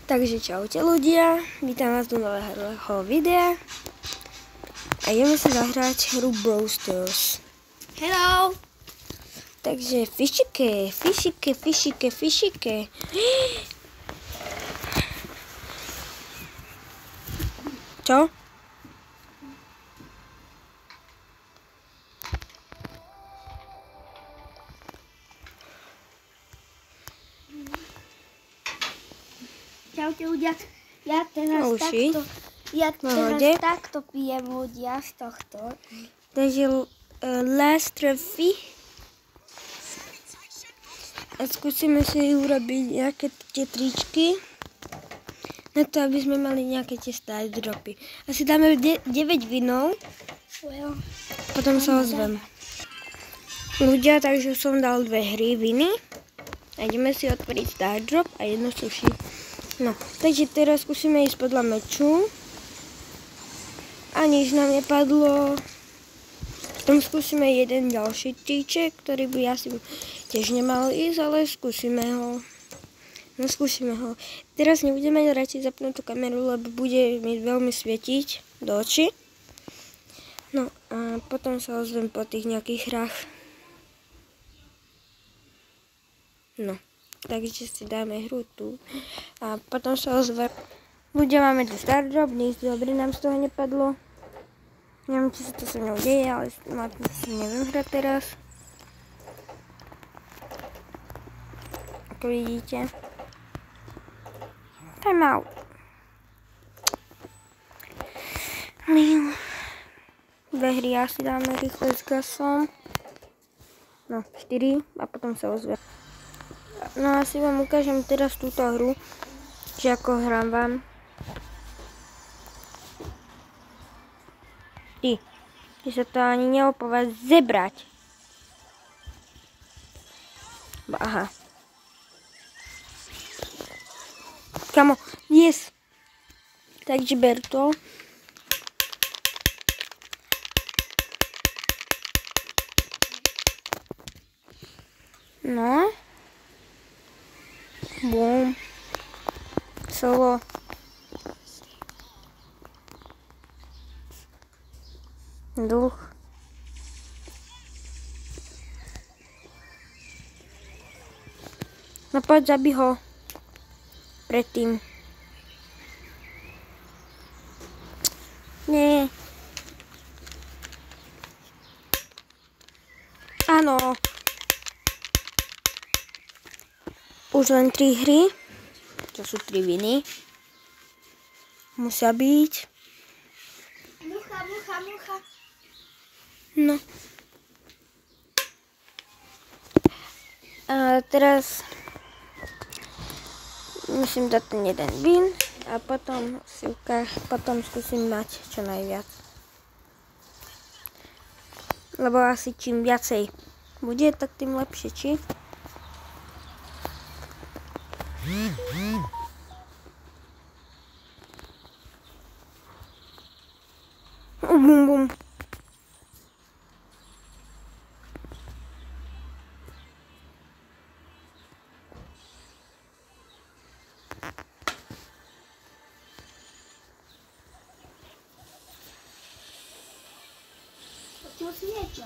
Takže čaute ľudia, vítam vás do nového videa a ideme sa zahrať hru Brawl Stars. Hello! Takže fišike. Čo? Čaute ľudia, ja teraz takto pijem ľudia z tohto. Takže last trophy. A skúsime si urobiť nejaké tie tričky. Na to, aby sme mali nejaké tie star dropy. Asi dáme 9 vinov. Potom sa ozvem. Ľudia, takže som dal 2 hry viny. A ideme si otvoriť star drop a jedno sushi. No, takže teraz skúsime ísť podľa meču. A nič nám nepadlo. Potom skúsime jeden ďalší triček, ktorý by asi tiež nemal ísť, ale skúsime ho. No skúsime ho. Teraz nebudeme radšej zapnúť tú kameru, lebo bude mi veľmi svietiť do očí. No a potom sa ozvem po tých nejakých hrách. No. Takže si dáme hru tu a potom sa ozve. Ľudia, máme tu star drop, nič dobre nám z toho nepadlo. Neviem, či sa to so mnou deje, ale si neviem hrať teraz. Ako vidíte. Time out. Dve hry asi dáme rýchle s gasom. No, 4 a potom sa ozve. No asi vám ukážem teraz túto hru, že ako hrám vám. Ty sa to ani neopovať zebrať. Aha. Kamo, yes. Takže ber to. No. Bum. Solo. Duch. No poď, zabij ho. Predtým. Nie. Áno. Už len 3 hry. To sú 3 viny. Musia byť. Mucha. No. A teraz musím dať ten jeden win a potom skúsim mať čo najviac. Lebo asi čím viacej bude, tak tým lepšie, či? Bum. To si niečo.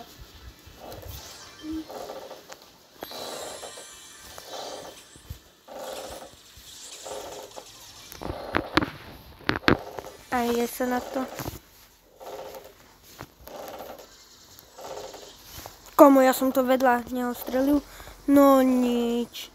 A ide sa na to. Komu, ja som to vedľa neho strelil? No nič.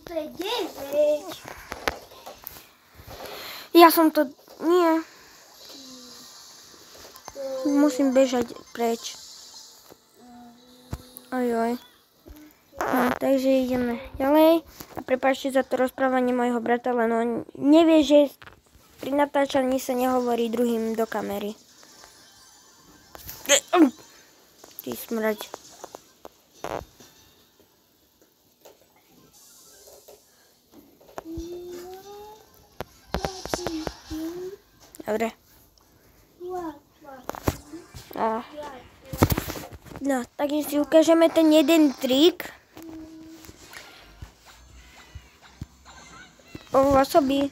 To je 9. Ja som to... Nie. Musím bežať preč. Ojoj. No, takže ideme ďalej. A prepáčte za to rozprávanie mojho brata, len on nevie, že pri natáčaní sa nehovorí druhým do kamery. Ty smrať. Dobre. No, takže si ukážeme ten jeden trik. O wasabi.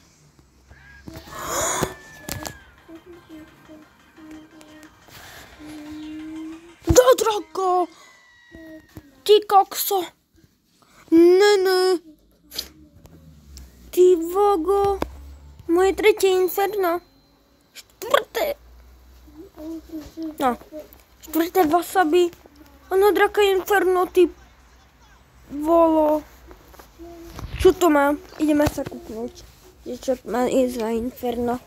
Do drogo! Ty kokso! Ne. Ty vogo! Moje tretie inferno. Štvrté. No. Štvrté wasabi. A na draka inferno, ty volo. Čo to má? Ideme sa kúknúť. Čo má ísť za inferno.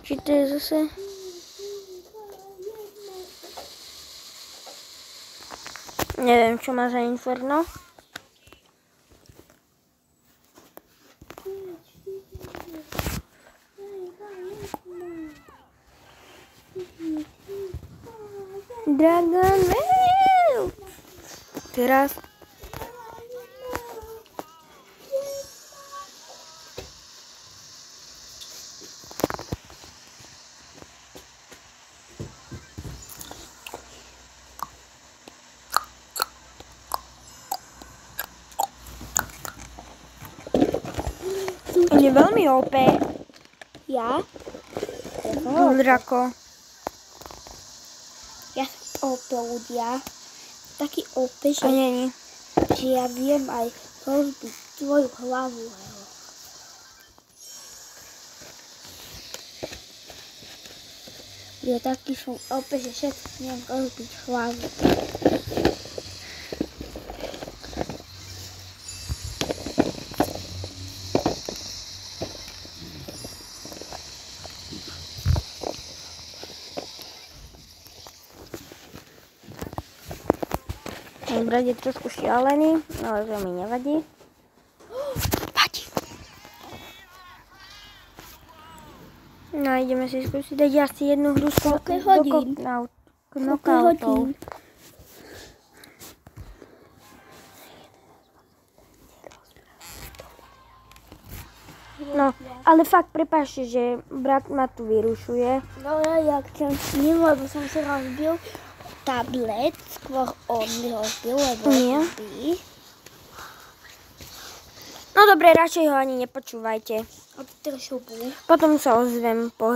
Či to je zase... Neviem, čo má za inferno. Dragon Wheel! Teraz. On je veľmi OP. Ja? Drako. Ja som OP ľudia. Taký OP, A nie. že ja viem aj rozbiť tvoju hlavu. Ja taký som OP, že všetko viem rozbiť hlavu. Môj brat je trošku šialený, ale to mi nevadí. Vadí. No, ideme si skúsiť dať asi jednu hru do knockoutov. No, ale fakt, prepáčte, že brat ma tu vyrušuje. No ja chcem s ním, lebo som si rozbil tablet, skôr on mi rozbil, lebo by. No dobre, radšej ho ani nepočúvajte. A teraz ho bude. Potom sa ozvem po